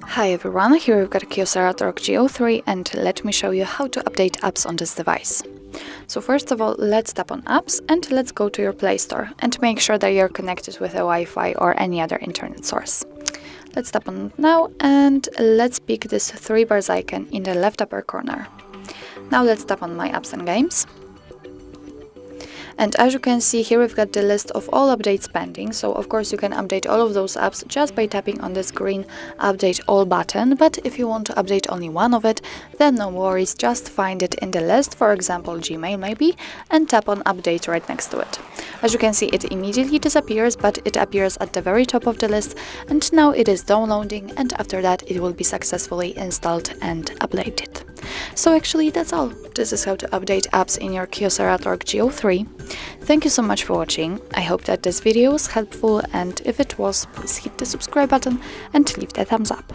Hi everyone, here we've got a KYOCERA Torque G03 and let me show you how to update apps on this device. So first of all, let's tap on apps and let's go to your Play Store and make sure that you're connected with a Wi-Fi or any other internet source. Let's tap on it now and let's pick this 3 bars icon in the left upper corner. Now let's tap on My Apps and Games. And as you can see here, we've got the list of all updates pending, so of course you can update all of those apps just by tapping on this green Update All button, but if you want to update only one of it, then no worries, just find it in the list, for example Gmail maybe, and tap on Update right next to it. As you can see, it immediately disappears, but it appears at the very top of the list, and now it is downloading, and after that it will be successfully installed and updated. So actually that's all. This is how to update apps in your KYOCERA Torque G03. Thank you so much for watching. I hope that this video was helpful, and if it was, please hit the subscribe button and leave the thumbs up.